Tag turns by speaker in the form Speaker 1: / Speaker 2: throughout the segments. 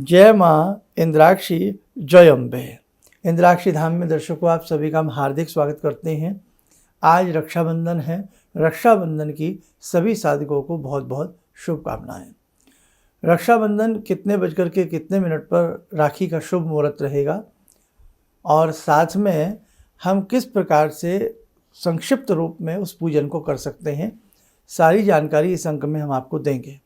Speaker 1: जय माँ इंद्राक्षी, जय अम्बे। इंद्राक्षी धाम में दर्शकों आप सभी का हम हार्दिक स्वागत करते हैं। आज रक्षाबंधन है। रक्षाबंधन की सभी साधकों को बहुत बहुत शुभकामनाएं। रक्षाबंधन कितने बजकर के कितने मिनट पर राखी का शुभ मुहूर्त रहेगा और साथ में हम किस प्रकार से संक्षिप्त रूप में उस पूजन को कर सकते हैं, सारी जानकारी इस अंक में हम आपको देंगे।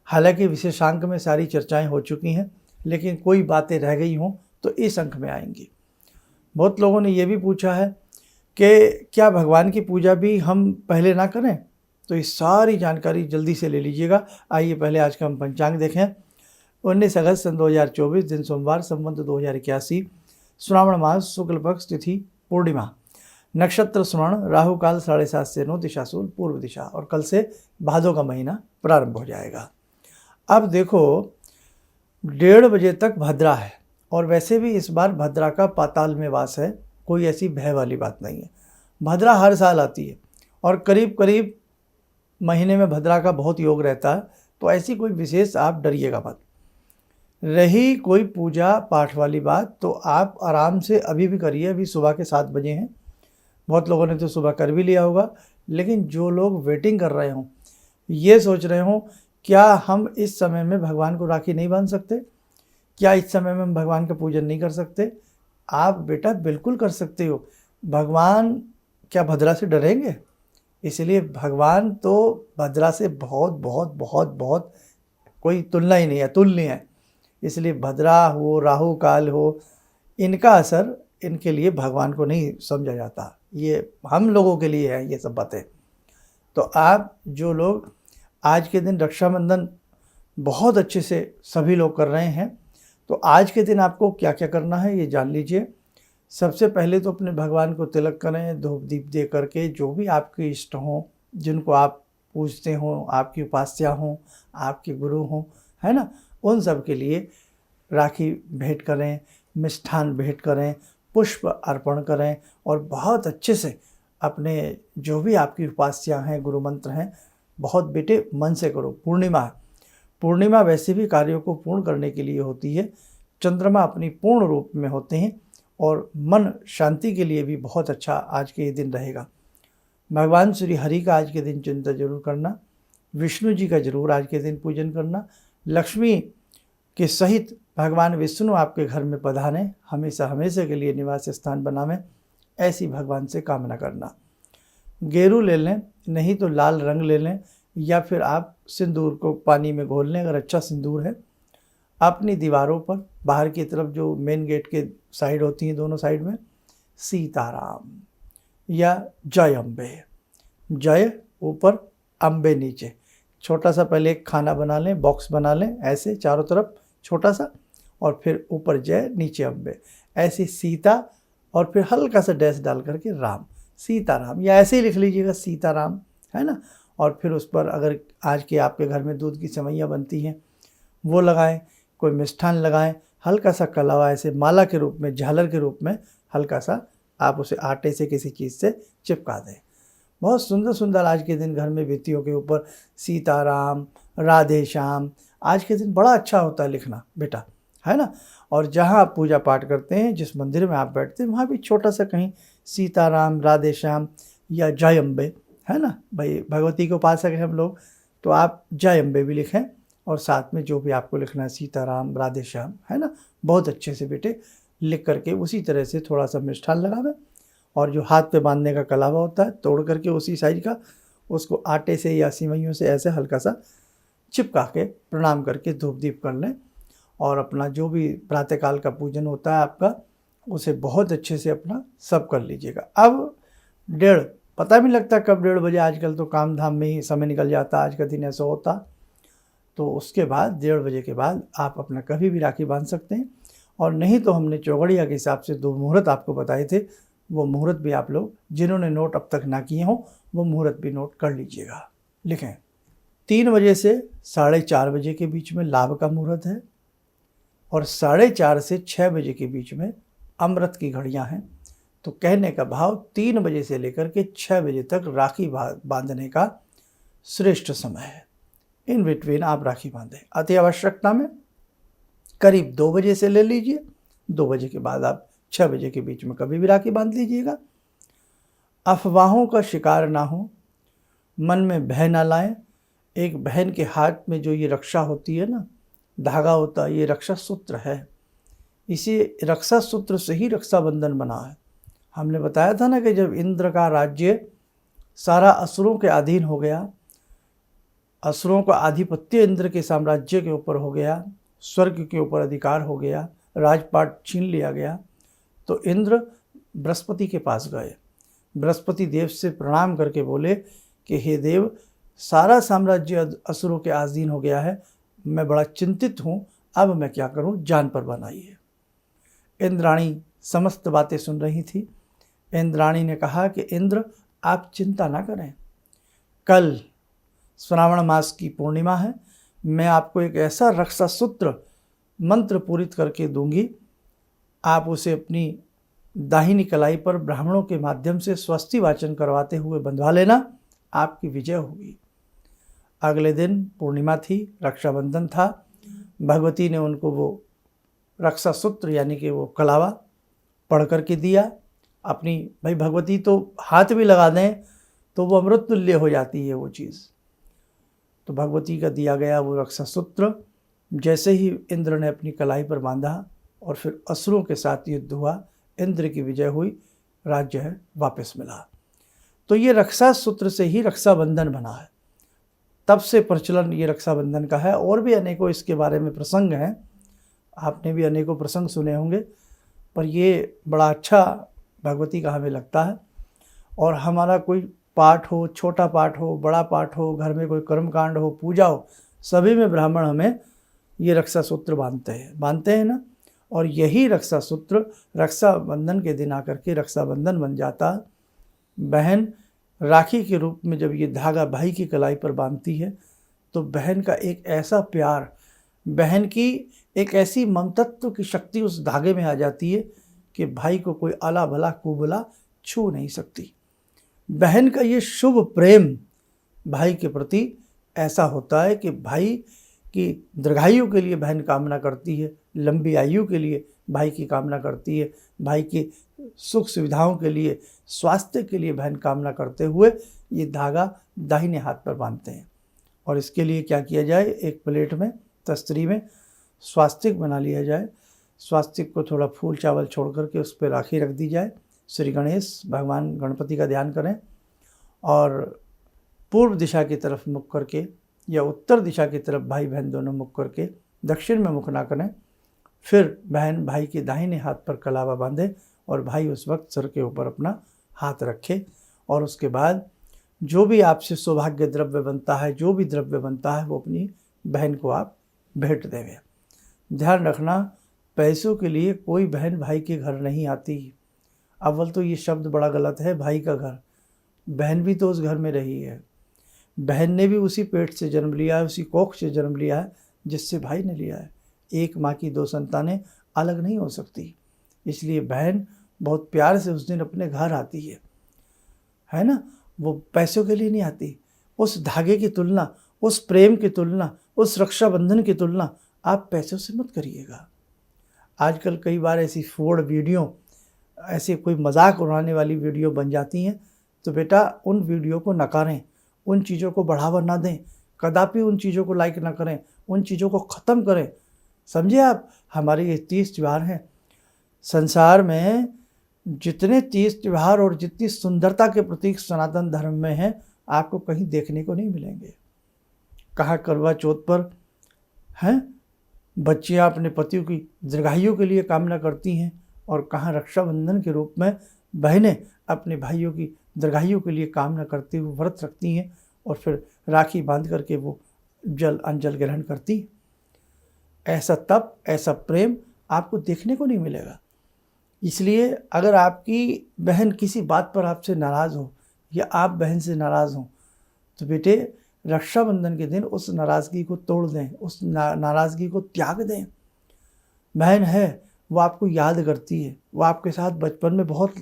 Speaker 1: हालांकि विशेषांक में सारी चर्चाएं हो चुकी हैं, लेकिन कोई बातें रह गई हों तो इस अंक में आएंगी। बहुत लोगों ने ये भी पूछा है कि क्या भगवान की पूजा भी हम पहले ना करें, तो ये सारी जानकारी जल्दी से ले लीजिएगा। आइए पहले आज का हम पंचांग देखें। 19 अगस्त सन 2024 दिन सोमवार, संवत 2081, श्रावण मास, शुक्ल पक्ष, तिथि पूर्णिमा, नक्षत्र श्रवण, राहु काल 7:30 से 9, दिशा सूल पूर्व दिशा, और कल से भादों का महीना प्रारंभ हो जाएगा। अब देखो 1:30 बजे तक भद्रा है, और वैसे भी इस बार भद्रा का पाताल में वास है, कोई ऐसी भय वाली बात नहीं है। भद्रा हर साल आती है और करीब करीब महीने में भद्रा का बहुत योग रहता है, तो ऐसी कोई विशेष आप डरिएगा मत। रही कोई पूजा पाठ वाली बात, तो आप आराम से अभी भी करिए। अभी सुबह के 7 बजे हैं, बहुत लोगों ने तो सुबह कर भी लिया होगा, लेकिन जो लोग वेटिंग कर रहे हों, ये सोच रहे हों क्या हम इस समय में भगवान को राखी नहीं बांध सकते, क्या इस समय में हम भगवान का पूजन नहीं कर सकते, आप बेटा बिल्कुल कर सकते हो। भगवान क्या भद्रा से डरेंगे? इसलिए भगवान तो भद्रा से बहुत बहुत बहुत बहुत कोई तुलना ही नहीं है, तुल्य है। इसलिए भद्रा हो, राहु काल हो, इनका असर इनके लिए भगवान को नहीं समझा जाता। ये हम लोगों के लिए है ये सब बातें। तो आप जो लोग आज के दिन रक्षाबंधन बहुत अच्छे से सभी लोग कर रहे हैं, तो आज के दिन आपको क्या क्या करना है ये जान लीजिए। सबसे पहले तो अपने भगवान को तिलक करें, धूप दीप दे करके। जो भी आपके इष्ट हों, जिनको आप पूजते हों, आपकी उपास्या हों, आपके गुरु हों, है ना, उन सब के लिए राखी भेंट करें, मिष्ठान भेंट करें, पुष्प अर्पण करें, और बहुत अच्छे से अपने जो भी आपकी उपास्या हैं, गुरु मंत्र हैं, बहुत बेटे मन से करो। पूर्णिमा वैसे भी कार्यों को पूर्ण करने के लिए होती है। चंद्रमा अपनी पूर्ण रूप में होते हैं, और मन शांति के लिए भी बहुत अच्छा आज के ये दिन रहेगा। भगवान श्री हरि का आज के दिन चिंता जरूर करना, विष्णु जी का जरूर आज के दिन पूजन करना, लक्ष्मी के सहित भगवान विष्णु आपके घर में पधारें, हमेशा हमेशा के लिए निवास स्थान बनावें, ऐसी भगवान से कामना करना। गेरू ले लें, नहीं तो लाल रंग ले लें, या फिर आप सिंदूर को पानी में घोल लें अगर अच्छा सिंदूर है। अपनी दीवारों पर बाहर की तरफ जो मेन गेट के साइड होती हैं, दोनों साइड में सीताराम या जय अम्बे, जय ऊपर अम्बे नीचे, छोटा सा पहले एक खाना बना लें, बॉक्स बना लें ऐसे चारों तरफ छोटा सा, और फिर ऊपर जय, नीचे अम्बे, ऐसी सीता, और फिर हल्का सा डैश डाल करके राम, सीताराम, या ऐसे ही लिख लीजिएगा सीताराम, है ना। और फिर उस पर अगर आज के आपके घर में दूध की सेवइयाँ बनती हैं वो लगाएं, कोई मिष्ठान लगाएं, हल्का सा कलावा ऐसे माला के रूप में, झालर के रूप में हल्का सा आप उसे आटे से किसी चीज़ से चिपका दें। बहुत सुंदर सुंदर आज के दिन घर में भित्तियों के ऊपर सीताराम, राधे श्याम, आज के दिन बड़ा अच्छा होता है लिखना बेटा, है ना। और जहाँ आप पूजा पाठ करते हैं, जिस मंदिर में आप बैठते हैं, वहाँ भी छोटा सा कहीं सीताराम, राधे श्याम या जय अम्बे, है ना। भाई भगवती के उपासक हैं हम लोग, तो आप जय अम्बे भी लिखें, और साथ में जो भी आपको लिखना है सीताराम, राधे श्याम, है ना, बहुत अच्छे से बेटे लिख करके उसी तरह से थोड़ा सा मिष्ठान लगावें, और जो हाथ पे बांधने का कलावा होता है तोड़ करके उसी साइज का, उसको आटे से या सिवइयों से ऐसे हल्का सा चिपका के प्रणाम करके धूप दीप कर लें, और अपना जो भी प्रातःकाल का पूजन होता है आपका, उसे बहुत अच्छे से अपना सब कर लीजिएगा। अब 1:30 पता भी लगता कब 1:30 बजे, आजकल तो काम धाम में ही समय निकल जाता, आज का दिन ऐसा होता। तो उसके बाद 1:30 बजे के बाद आप अपना कभी भी राखी बांध सकते हैं, और नहीं तो हमने चौगड़िया के हिसाब से 2 मुहूर्त आपको बताए थे, वो मुहूर्त भी आप लोग जिन्होंने नोट अब तक ना किए हों वो मुहूर्त भी नोट कर लीजिएगा। लिखें 3 बजे से 4:30 बजे के बीच में लाभ का मुहूर्त है, और 4:30 से 6 बजे के बीच में अमृत की घड़ियां हैं। तो कहने का भाव 3 बजे से लेकर के 6 बजे तक राखी बांधने का श्रेष्ठ समय है। इन बिटवीन आप राखी बांधें। अति आवश्यकता में करीब 2 बजे से ले लीजिए। 2 बजे के बाद आप 6 बजे के बीच में कभी भी राखी बांध लीजिएगा। अफवाहों का शिकार ना हो, मन में भय ना लाएं। एक बहन के हाथ में जो ये रक्षा होती है ना, धागा होता है, ये रक्षा सूत्र है। इसी रक्षा सूत्र से ही रक्षाबंधन बना है। हमने बताया था ना कि जब इंद्र का राज्य सारा असुरों के अधीन हो गया, असुरों का आधिपत्य इंद्र के साम्राज्य के ऊपर हो गया, स्वर्ग के ऊपर अधिकार हो गया, राजपाट छीन लिया गया, तो इंद्र बृहस्पति के पास गए। बृहस्पति देव से प्रणाम करके बोले कि हे देव, सारा साम्राज्य असुरों के अधीन हो गया है, मैं बड़ा चिंतित हूँ, अब मैं क्या करूँ, जान पर बनाइए। इंद्राणी समस्त बातें सुन रही थी। इंद्राणी ने कहा कि इंद्र, आप चिंता ना करें, कल श्रावण मास की पूर्णिमा है, मैं आपको एक ऐसा रक्षा सूत्र मंत्र पूरित करके दूंगी, आप उसे अपनी दाहिनी कलाई पर ब्राह्मणों के माध्यम से स्वस्ति वाचन करवाते हुए बंधवा लेना, आपकी विजय होगी। अगले दिन पूर्णिमा थी, रक्षाबंधन था। भगवती ने उनको वो रक्षा सूत्र यानी कि वो कलावा पढ़ करके दिया। अपनी भाई भगवती तो हाथ भी लगा दें तो वो अमृत तुल्य हो जाती है वो चीज़। तो भगवती का दिया गया वो रक्षा सूत्र जैसे ही इंद्र ने अपनी कलाई पर बांधा और फिर असुरों के साथ युद्ध हुआ, इंद्र की विजय हुई, राज्य है वापस मिला। तो ये रक्षा सूत्र से ही रक्षाबंधन बना है। तब से प्रचलन ये रक्षाबंधन का है। और भी अनेकों इसके बारे में प्रसंग हैं, आपने भी अनेकों प्रसंग सुने होंगे, पर ये बड़ा अच्छा भगवती का हमें लगता है। और हमारा कोई पाठ हो, छोटा पाठ हो, बड़ा पाठ हो, घर में कोई कर्मकांड हो, पूजा हो, सभी में ब्राह्मण हमें ये रक्षा सूत्र बांधते हैं ना। और यही रक्षा सूत्र रक्षाबंधन के दिन आकर के रक्षाबंधन बन जाता है। बहन राखी के रूप में जब ये धागा भाई की कलाई पर बांधती है तो बहन का एक ऐसा प्यार, बहन की एक ऐसी ममतत्व की शक्ति उस धागे में आ जाती है कि भाई को कोई आला भला कुबला छू नहीं सकती। बहन का ये शुभ प्रेम भाई के प्रति ऐसा होता है कि भाई की दीर्घायु के लिए बहन कामना करती है, लंबी आयु के लिए भाई की कामना करती है, भाई की सुख सुविधाओं के लिए, स्वास्थ्य के लिए बहन कामना करते हुए ये धागा दाहिने हाथ पर बांधते हैं। और इसके लिए क्या किया जाए, एक प्लेट में, तस्तरी में स्वास्तिक बना लिया जाए। स्वास्तिक को थोड़ा फूल चावल छोड़ करके उस पर राखी रख दी जाए। श्री गणेश भगवान गणपति का ध्यान करें और पूर्व दिशा की तरफ मुख करके या उत्तर दिशा की तरफ भाई बहन दोनों मुख करके दक्षिण में मुख ना करें। फिर बहन भाई के दाहिने हाथ पर कलावा बांधे और भाई उस वक्त सर के ऊपर अपना हाथ रखे। और उसके बाद जो भी आपसे सौभाग्य द्रव्य बनता है, जो भी द्रव्य बनता है, वो अपनी बहन को आप भेंट देंगे। ध्यान रखना, पैसों के लिए कोई बहन भाई के घर नहीं आती। अव्वल तो ये शब्द बड़ा गलत है, भाई का घर। बहन भी तो उस घर में रही है, बहन ने भी उसी पेट से जन्म लिया है, उसी कोख से जन्म लिया है जिससे भाई ने लिया है। एक माँ की दो संतानें अलग नहीं हो सकती। इसलिए बहन बहुत प्यार से उस दिन अपने घर आती है ना। वो पैसों के लिए नहीं आती। उस धागे की तुलना, उस प्रेम की तुलना, उस रक्षाबंधन की तुलना आप पैसों से मत करिएगा। आजकल कई बार ऐसी फोड़ वीडियो, ऐसे कोई मजाक उड़ाने वाली वीडियो बन जाती हैं, तो बेटा उन वीडियो को नकारें, उन चीज़ों को बढ़ावा ना दें, कदापि उन चीज़ों को लाइक ना करें, उन चीज़ों को ख़त्म करें। समझे आप, हमारे ये 30 त्यौहार हैं। संसार में जितने 30 त्यौहार और जितनी सुंदरता के प्रतीक सनातन धर्म में हैं, आपको कहीं देखने को नहीं मिलेंगे। कहाँ करवा चौथ पर हैं बच्चियाँ अपने पतियों की दीर्घायु के लिए कामना करती हैं, और कहाँ रक्षाबंधन के रूप में बहनें अपने भाइयों की दीर्घायु के लिए कामना करते हुए व्रत रखती हैं और फिर राखी बांध करके वो अंजल ग्रहण करती हैं। ऐसा तप, ऐसा प्रेम आपको देखने को नहीं मिलेगा। इसलिए अगर आपकी बहन किसी बात पर आपसे नाराज़ हो या आप बहन से नाराज़ हो, तो बेटे रक्षाबंधन के दिन उस नाराज़गी को तोड़ दें, उस नाराज़गी को त्याग दें। बहन है, वो आपको याद करती है, वो आपके साथ बचपन में बहुत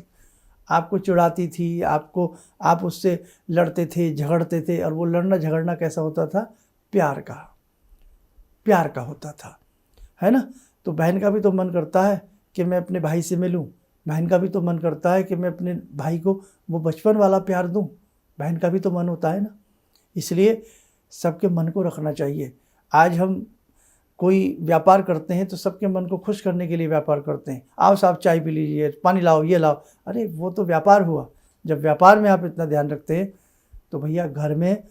Speaker 1: आपको चिढ़ाती थी, आप उससे लड़ते थे, झगड़ते थे, और वो लड़ना झगड़ना कैसा होता था, प्यार का होता था, है ना। तो बहन का भी तो मन करता है कि मैं अपने भाई से मिलूं, बहन का भी तो मन करता है कि मैं अपने भाई को वो बचपन वाला प्यार दूं, बहन का भी तो मन होता है ना। इसलिए सबके मन को रखना चाहिए। आज हम कोई व्यापार करते हैं तो सबके मन को खुश करने के लिए व्यापार करते हैं, आओ साहब चाय पी लीजिए, पानी लाओ, ये लाओ। अरे वो तो व्यापार हुआ। जब व्यापार में आप इतना ध्यान रखते हैं तो भैया घर में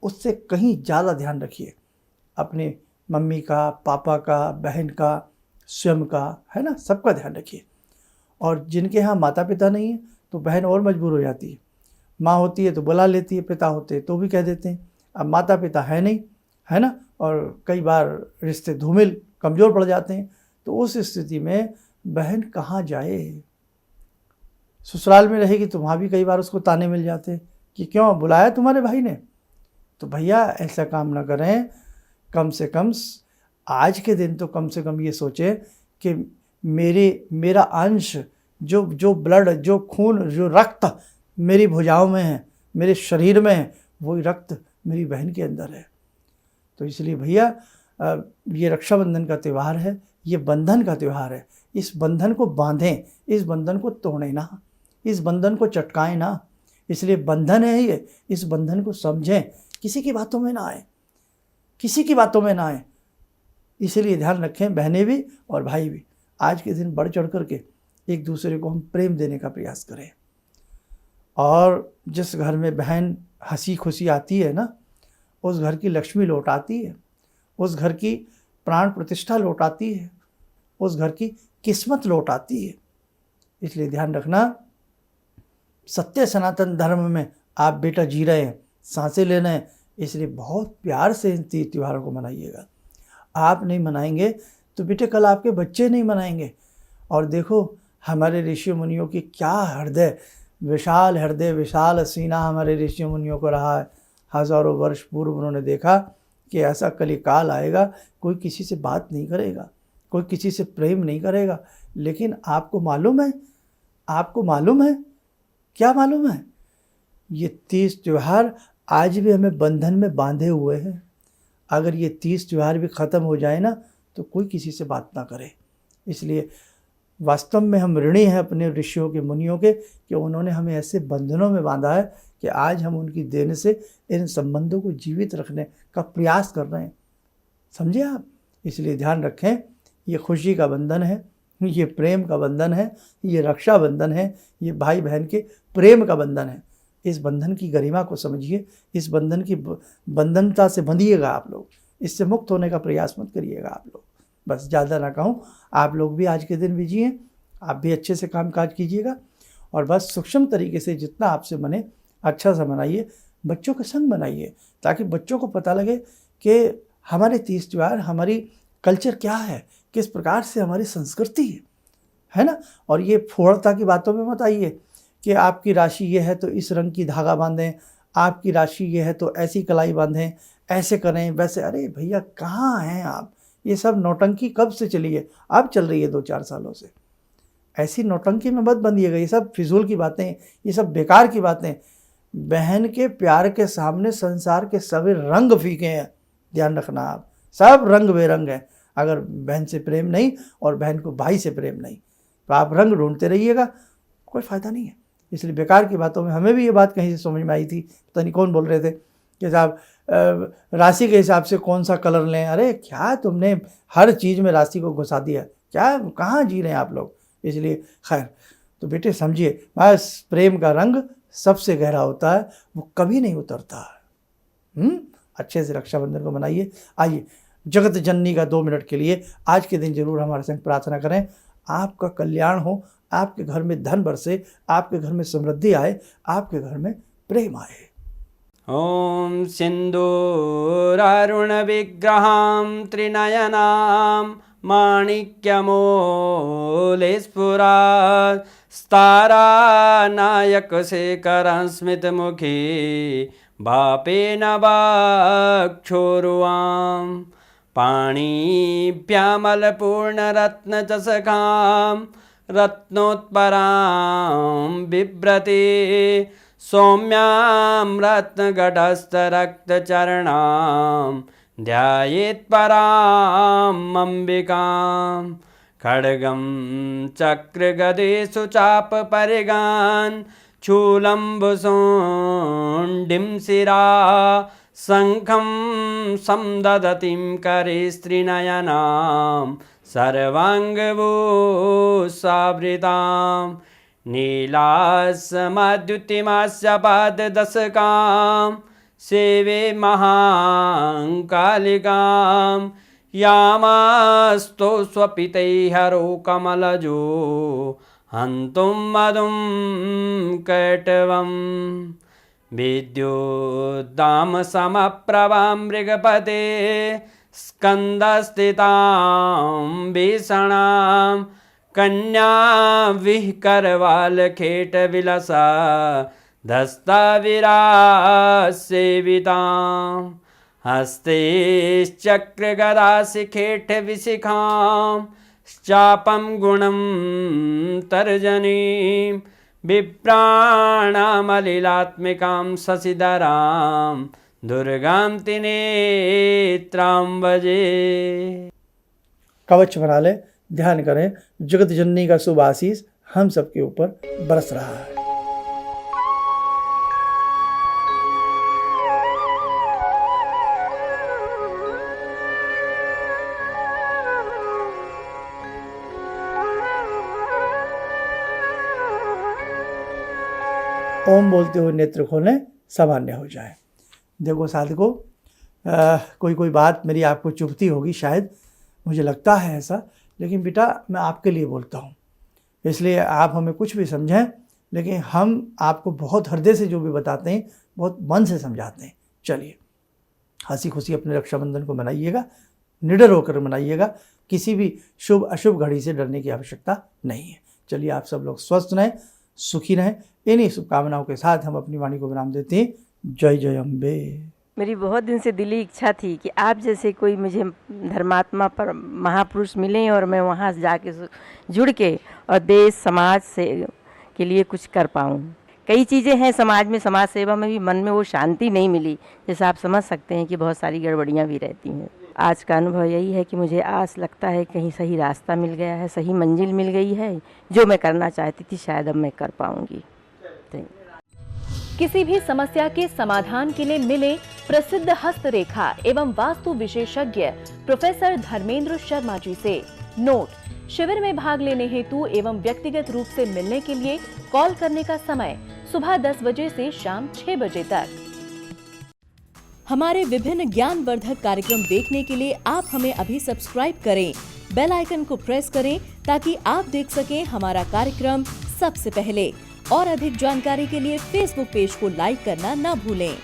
Speaker 1: उससे कहीं ज़्यादा ध्यान रखिए, अपने मम्मी का, पापा का, बहन का, स्वयं का, है ना, सबका ध्यान रखिए। और जिनके यहाँ माता पिता नहीं है तो बहन और मजबूर हो जाती है। माँ होती है तो बुला लेती है, पिता होते हैं तो भी कह देते हैं। अब माता पिता है नहीं, है ना, और कई बार रिश्ते धूमिल कमज़ोर पड़ जाते हैं। तो उस स्थिति में बहन कहाँ जाए? ससुराल में रहेगी तो वहाँ भी कई बार उसको ताने मिल जाते हैं कि क्यों बुलाया तुम्हारे भाई ने। तो भैया ऐसा काम ना करें। कम से कम आज के दिन तो कम से कम ये सोचें कि मेरा अंश, जो ब्लड, जो खून, जो रक्त मेरी भुजाओं में है, मेरे शरीर में है, वही रक्त मेरी बहन के अंदर है। तो इसलिए भैया ये रक्षाबंधन का त्यौहार है, ये बंधन का त्यौहार है। इस बंधन को बांधें, इस बंधन को तोड़ें ना, इस बंधन को चटकाएं ना। इसलिए बंधन है ये, इस बंधन को समझें, किसी की बातों में ना आए, किसी की बातों में ना आए। इसलिए ध्यान रखें, बहनें भी और भाई भी, आज के दिन बढ़ चढ़ करके एक दूसरे को हम प्रेम देने का प्रयास करें। और जिस घर में बहन हंसी खुशी आती है ना, उस घर की लक्ष्मी लौट आती है, उस घर की प्राण प्रतिष्ठा लौट आती है, उस घर की किस्मत लौट आती है। इसलिए ध्यान रखना, सत्य सनातन धर्म में आप बेटा जी रहे हैं, सांसें ले रहे हैं, इसलिए बहुत प्यार से इन त्योहारों को मनाइएगा। आप नहीं मनाएंगे तो बेटे कल आपके बच्चे नहीं मनाएंगे। और देखो हमारे ऋषि मुनियों की क्या हृदय, विशाल सीना हमारे ऋषि मुनियों को रहा है। हज़ारों वर्ष पूर्व उन्होंने देखा कि ऐसा कलिकाल आएगा, कोई किसी से बात नहीं करेगा, कोई किसी से प्रेम नहीं करेगा। लेकिन आपको मालूम है, आपको मालूम है, क्या मालूम है, ये 30 त्यौहार आज भी हमें बंधन में बांधे हुए हैं। अगर ये 30 त्यौहार भी ख़त्म हो जाए ना तो कोई किसी से बात ना करे। इसलिए वास्तव में हम ऋणी हैं अपने ऋषियों के, मुनियों के, कि उन्होंने हमें ऐसे बंधनों में बांधा है कि आज हम उनकी देन से इन संबंधों को जीवित रखने का प्रयास कर रहे हैं। समझे आप? इसलिए ध्यान रखें, ये खुशी का बंधन है, ये प्रेम का बंधन है, ये रक्षा बंधन है, ये भाई बहन के प्रेम का बंधन है। इस बंधन की गरिमा को समझिए, इस बंधन की बंधनता से बंधिएगा आप लोग, इससे मुक्त होने का प्रयास मत करिएगा आप लोग। बस ज़्यादा ना कहूँ, आप लोग भी आज के दिन भी जिए, आप भी अच्छे से काम काज कीजिएगा और बस सूक्ष्म तरीके से जितना आपसे बने अच्छा सा मनाइए। बच्चों के संग मनाइए ताकि बच्चों को पता लगे कि हमारे 30 त्यौहार, हमारी कल्चर क्या है, किस प्रकार से हमारी संस्कृति है ना। और ये फोड़ता की बातों में मत आइए कि आपकी राशि ये है तो इस रंग की धागा बांधें, आपकी राशि ये है तो ऐसी कलाई बांधें, ऐसे करें वैसे। अरे भैया कहाँ हैं आप? ये सब नौटंकी कब से चली है? अब चल रही है 2-4 सालों से। ऐसी नौटंकी में मत बंधिएगा, ये सब फिजूल की बातें, ये सब बेकार की बातें। बहन के प्यार के सामने संसार के सभी रंग फीके हैं, ध्यान रखना आप, सब रंग बेरंग हैं। अगर बहन से प्रेम नहीं और बहन को भाई से प्रेम नहीं तो आप रंग ढूंढते रहिएगा, कोई फ़ायदा नहीं है। इसलिए बेकार की बातों में, हमें भी ये बात कहीं से समझ में आई थी, पता नहीं कौन बोल रहे थे कि साहब राशि के हिसाब से कौन सा कलर लें। अरे क्या तुमने हर चीज़ में राशि को घुसा दिया, क्या कहाँ जी रहे हैं आप लोग? इसलिए खैर, तो बेटे समझिए, बस प्रेम का रंग सबसे गहरा होता है, वो कभी नहीं उतरता है। अच्छे से रक्षाबंधन को मनाइए। आइए जगत जननी का 2 मिनट के लिए आज के दिन जरूर हमारे संग प्रार्थना करें। आपका कल्याण हो, आपके घर में धन बरसे, आपके घर में समृद्धि आए, आपके घर में प्रेम आए।
Speaker 2: ॐ सिन्दूरारुणविग्रहां त्रिनयनां माणिक्यमूलस्फुरात् स्तारानायकशेखरं स्मितमुखी भापेन वाक्षोरुवां पाणिभ्यामलपूर्णरत्नचषकां रत्नोत्परां बिभ्रति सौम्यां रत्नगटस्थरक्तचरणां ध्यायेत् पराम् अम्बिकाम् खड्गं चक्रगदेषु चापपरिगान् चूलम्बुसोण्डिं शिरा शङ्खं समदधतीं करे स्त्रीनयनां सर्वाङ्गभूषावृतां नीलासमद्युतिमास्य पाददशकां सेवे महाकालिकां यामास्तो स्वपितैहरो कमलजो हन्तुं मधुं कैटवम् विद्युद्दामसमप्रभां मृगपते स्कन्दस्थितां भीषणां कन्या विहकरवालखेटविलसा धस्ताविरासेवितां हस्तेश्चक्रगदाशिखेटविशिखां चापं गुणं तर्जनीं विप्राणामलिलात्मिकां शशिधरां दुर्गां त्रिनेत्रां भजे।
Speaker 1: कवच बना ले, ध्यान करें, जगत जननी का शुभ आशीष हम सबके ऊपर बरस रहा है। ओम बोलते हुए नेत्र खोलें, सामान्य हो जाए। देखो साधकों, कोई बात मेरी आपको चुभती होगी, शायद मुझे लगता है ऐसा, लेकिन बेटा मैं आपके लिए बोलता हूँ, इसलिए आप हमें कुछ भी समझें, लेकिन हम आपको बहुत हृदय से जो भी बताते हैं बहुत मन से समझाते हैं। चलिए, हंसी खुशी अपने रक्षाबंधन को मनाइएगा, निडर होकर मनाइएगा, किसी भी शुभ अशुभ घड़ी से डरने की आवश्यकता नहीं है। चलिए, आप सब लोग स्वस्थ रहें, सुखी रहें। इन्हीं शुभकामनाओं के साथ हम अपनी वाणी को विराम देते हैं। जय जय अम्बे।
Speaker 3: मेरी बहुत दिन से दिली इच्छा थी कि आप जैसे कोई मुझे धर्मात्मा पर महापुरुष मिलें और मैं वहाँ जाके जुड़ के और देश समाज से के लिए कुछ कर पाऊँ। कई चीज़ें हैं समाज में, समाज सेवा में भी मन में वो शांति नहीं मिली, जैसे आप समझ सकते हैं कि बहुत सारी गड़बड़ियाँ भी रहती हैं। आज का अनुभव यही है कि मुझे आस लगता है कहीं सही रास्ता मिल गया है, सही मंजिल मिल गई है, जो मैं करना चाहती थी शायद अब मैं कर पाऊँगी।
Speaker 4: किसी भी समस्या के समाधान के लिए मिले प्रसिद्ध हस्तरेखा एवं वास्तु विशेषज्ञ प्रोफेसर धर्मेंद्र शर्मा जी से। नोट: शिविर में भाग लेने हेतु एवं व्यक्तिगत रूप से मिलने के लिए कॉल करने का समय सुबह 10 बजे से शाम 6 बजे तक। हमारे विभिन्न ज्ञानवर्धक कार्यक्रम देखने के लिए आप हमें अभी सब्सक्राइब करें, बेल आइकन को प्रेस करें ताकि आप देख सकें हमारा कार्यक्रम सबसे पहले। और अधिक जानकारी के लिए फेसबुक पेज को लाइक करना न भूलें।